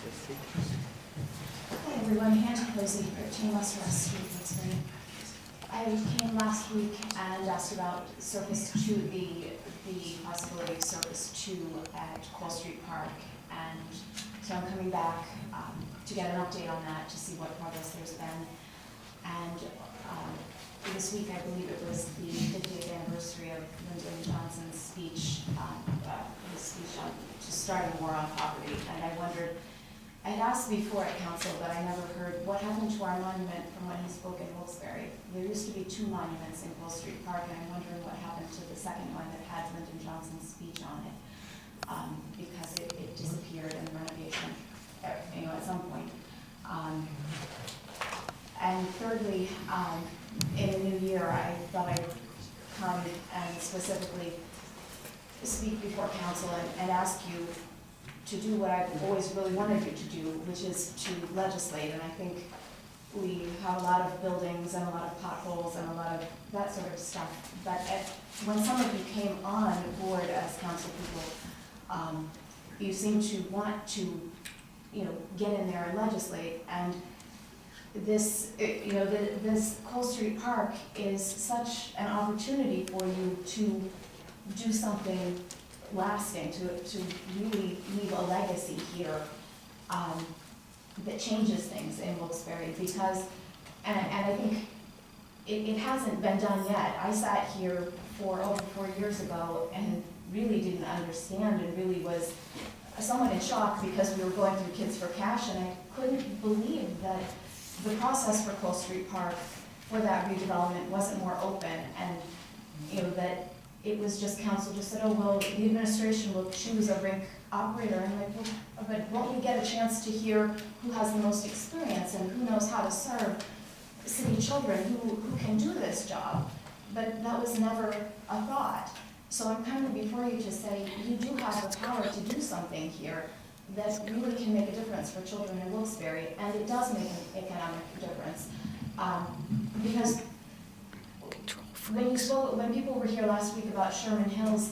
Hi everyone, Hannah Hosey, 13 West Ross Street, Wilkes Barre. I came last week and asked about Circus 2, the possibility of Circus 2 at Cole Street Park, and so I'm coming back to get an update on that, to see what progress there's been. And this week, I believe it was the 50th anniversary of Lyndon Johnson's speech, his speech on just starting war on poverty, and I wondered, I had asked before at council, but I never heard what happened to our monument from when he spoke in Wilkes Barre. There used to be 2 monuments in Cole Street Park, and I'm wondering what happened to the second one that had Lyndon Johnson's speech on it, because it disappeared in renovation, at some point. And thirdly, in the new year, I thought I'd come and specifically speak before council and ask you to do what I've always really wanted you to do, which is to legislate. And I think we have a lot of buildings and a lot of potholes and a lot of that sort of stuff. But when some of you came on board as council people, you seem to want to, get in there and legislate. And this, this Cole Street Park is such an opportunity for you to do something lasting, to really leave a legacy here that changes things in Wilkes Barre, because, and I think it hasn't been done yet. I sat here over 4 years ago and really didn't understand, and really was somewhat in shock because we were going through Kids for Cash, and I couldn't believe that the process for Cole Street Park for that redevelopment wasn't more open, and that it was just council just said, oh, well, the administration will choose a rink operator. And I'm like, well, but won't we get a chance to hear who has the most experience and who knows how to serve city children, who can do this job? But that was never a thought. So I'm coming before you to say, you do have the power to do something here that really can make a difference for children in Wilkes Barre, and it does make an economic difference. Because when people were here last week about Sherman Hills,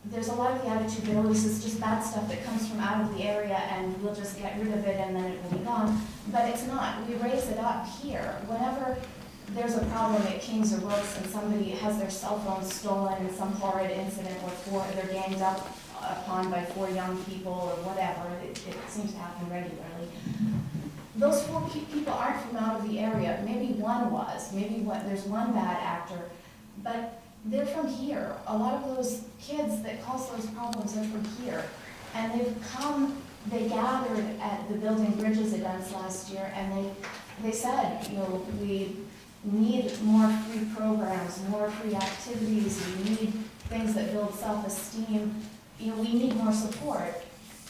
there's a lot of the attitude that this is just bad stuff that comes from out of the area and we'll just get rid of it and then it will be gone. But it's not. We raise it up here. Whenever there's a problem at Kings or Wilkes and somebody has their cell phone stolen in some horrid incident where they're ganged up upon by 4 young people or whatever, it seems to happen regularly. Those 4 people aren't from out of the area. Maybe one was. Maybe there's one bad actor. But they're from here. A lot of those kids that cause those problems are from here. And they gathered at the Building Bridges events last year, and they said, we need more free programs, more free activities, we need things that build self-esteem, we need more support.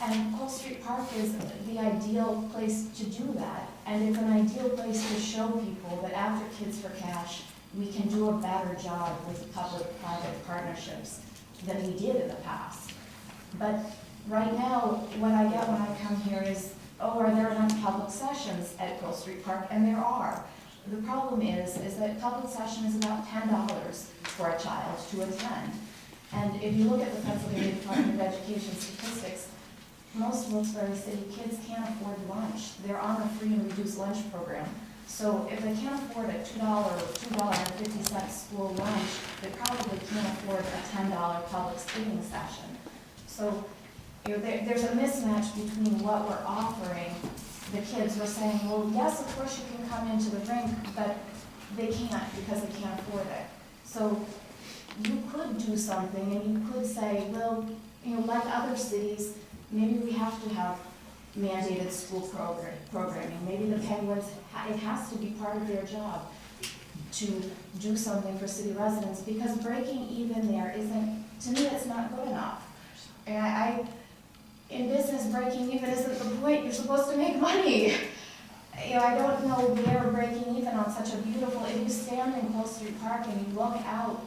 And Cole Street Park is the ideal place to do that. And it's an ideal place to show people that after Kids for Cash, we can do a better job with public-private partnerships than we did in the past. But right now, what I get when I come here is, oh, are there enough public sessions at Cole Street Park? And there are. The problem is that public session is about $10 for a child to attend. And if you look at the Pennsylvania Department of Education statistics, most Wilkes-Barre City kids can't afford lunch. They're on a free and reduced lunch program. So if they can't afford a $2 or $2.50 school lunch, they probably can't afford a $10 public speaking session. So there's a mismatch between what we're offering the kids. We're saying, well, yes, of course you can come into the rink, but they can't because they can't afford it. So you could do something, and you could say, well, like other cities, maybe we have to have mandated school programming. Maybe the Penguins, it has to be part of their job to do something for city residents, because breaking even there isn't, to me, it's not good enough. And in business, breaking even isn't the point. You're supposed to make money. I don't know where breaking even on such a beautiful, if you stand in Cole Street Park and you look out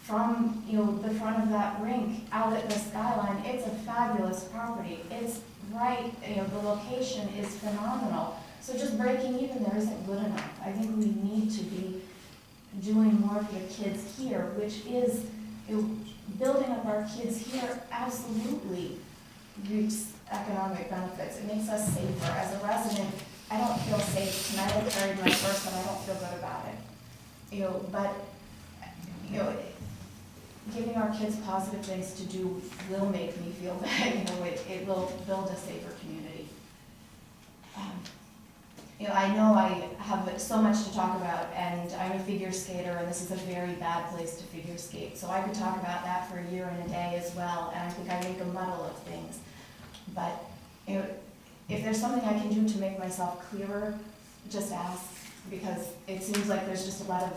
from the front of that rink out at the skyline, it's a fabulous property. It's right, the location is phenomenal. So just breaking even there isn't good enough. I think we need to be doing more for the kids here, which is building up our kids here absolutely reaps economic benefits. It makes us safer. As a resident, I don't feel safe. Tonight I carried my purse and I don't feel good about it. But giving our kids positive things to do will make me feel that, it will build a safer community. I know I have so much to talk about, and I'm a figure skater, and this is a very bad place to figure skate. So I could talk about that for a year and a day as well, and I think I make a muddle of things. But if there's something I can do to make myself clearer, just ask, because it seems like there's just a lot of,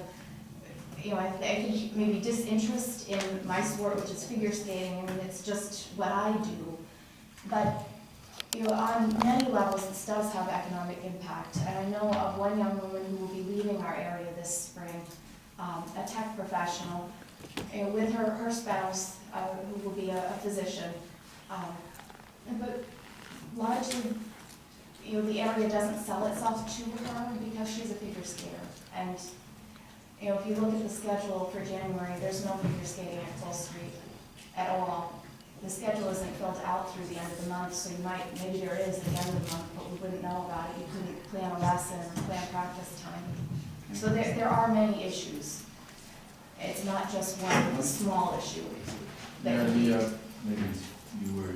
I think maybe disinterest in my sport, which is figure skating. I mean, it's just what I do. But on many levels, this does have economic impact. And I know of one young woman who will be leaving our area this spring, a tech professional, with her spouse, who will be a physician. But largely, the area doesn't sell itself to her because she's a figure skater. And if you look at the schedule for January, there's no figure skating at Full Street at all. The schedule isn't filled out through the end of the month, so maybe there is at the end of the month, but we wouldn't know about it. You couldn't plan a lesson or plan practice time. So there are many issues. It's not just one small issue. Maybe you were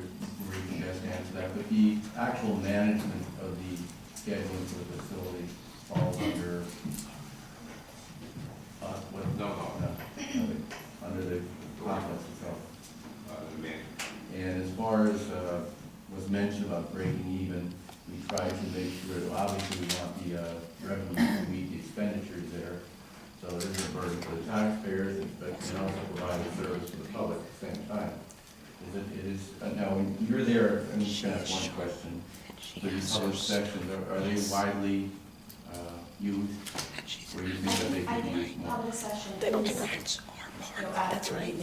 best to answer that, but the actual management of the scheduling for the facility falls under under the complex itself. And as far as was mentioned about breaking even, we try to make sure, obviously we want the revenue to meet the expenditures there. So it is a burden for the taxpayers, but it also provide a service to the public at the same time. It is, now when you're there, I'm just going to have one question. So these public sections, are they widely used? Or you think that they could be used more? Public session They don't is, get rights. That's right. I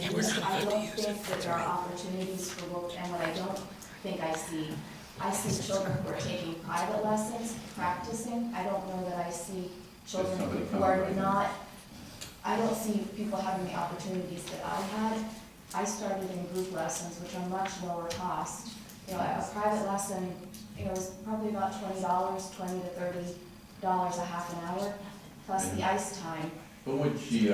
don't think that there are opportunities for both, and what I don't think I see children who are taking private lessons, practicing. I don't know that I see children who are not, I don't see people having the opportunities that I had. I started in group lessons, which are much lower cost. A private lesson, is probably about $20, $20 to $30 a half an hour, plus the ice time. But would she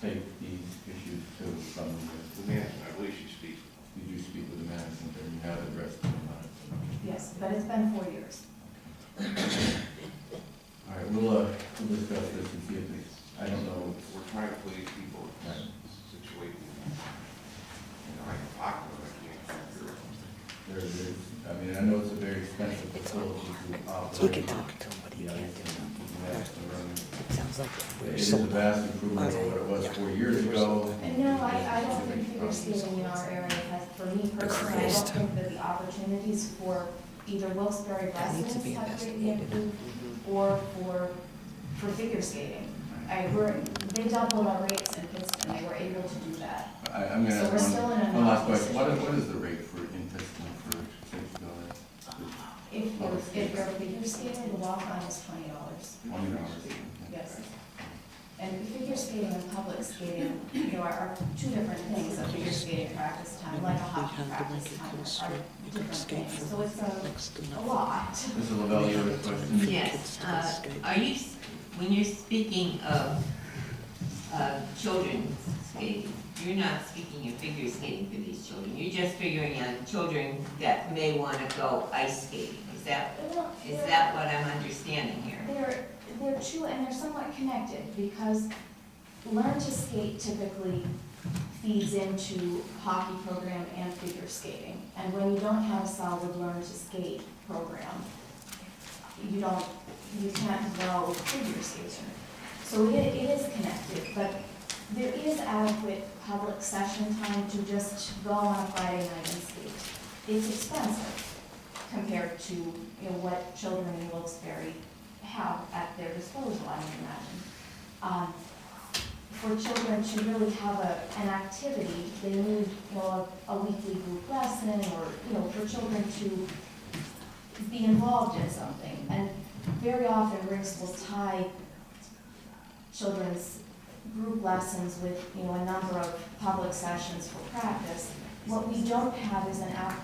take these issues to from The management, I believe she speaks. you do speak with the management there, you have addressed them on it? Yes, but it's been 4 years. All right, we'll discuss this and see if it's, I don't know. We're trying to please people in Right. this situation. I can talk to them, I can't hear them. There is, I mean, I know it's a very expensive facility to operate. He can talk to him, but he Yeah, can't do it Sounds like we're is a sold. vast improvement over what it was 4 years ago. And no, I don't think figure skating in our area has, for me personally, I don't think that the opportunities for either Wilkes Barre That needs to residents be have greatly investigated. improved, or for figure skating. They doubled our rates in Pittston, they were able to do that. I'm gonna So we're ask still in a one last novel question. situation. What is the rate for in Pittston for safety dollars? If you're a figure skater, the walk-on is $20. $20. Yes. And figure skating and public skating, are two different things. A figure skating practice time, like a hockey practice time, are different things. So it's a lot. Mr. Lavelle, you have a question? Yes, are you, when you're speaking of children skating, you're not speaking of figure skating for these children, you're just figuring on children that may want to go ice skating, is that what I'm understanding here? They're two, and they're somewhat connected, because Learn to Skate typically feeds into hockey program and figure skating. And when you don't have a solid Learn to Skate program, you can't grow figure skating. So it is connected, but there is adequate public session time to just go on a Friday night and skate. It's expensive compared to what children in Wilkes-Barre have at their disposal, I would imagine. For children to really have an activity, they need a weekly group lesson, or for children to be involved in something. And very often rinks will tie children's group lessons with a number of public sessions for practice. What we don't have is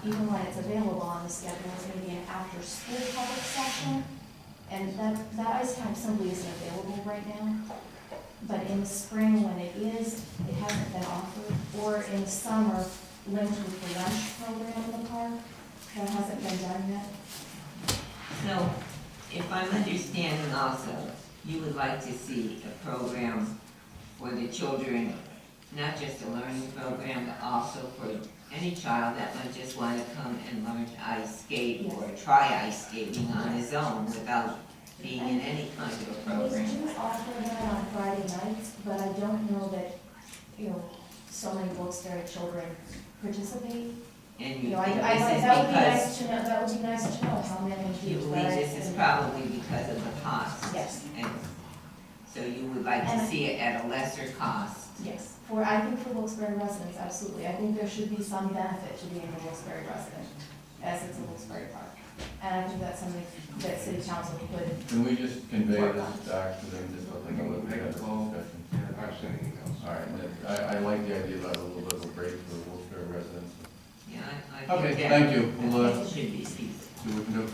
even when it's available on the schedule, is gonna be an after-school public session. And that ice time simply isn't available right now. But in the spring, when it is, it hasn't been offered. Or in the summer, linked with the lunch program in the park, that hasn't been done yet. So, if I'm understanding also, you would like to see a program for the children, not just a learning program, but also for any child that might just want to come and learn to ice skate or try ice skating on his own without being in any kind of a We program. do offer that on Friday nights, but I don't know that, so many Wilkes Barre children participate. And You you know, think that would be this nice to know, that would be nice to know how many is do. because, you believe this is probably because of the cost? Yes. And so you would like to see it at a lesser cost? Yes, I think for Wilkes Barre residents, absolutely. I think there should be some benefit to being a Wilkes Barre resident, as it's a Wilkes Barre park. And I think that's something that city council could, Can we just convey this back to them, just let them know that we had this discussion? Yeah, I've sent emails. All right, I like the idea about a little bit of a break for the Wilkes Barre residents. Yeah, I Okay, think thank you. that We'll, should be feasible. see what we can do.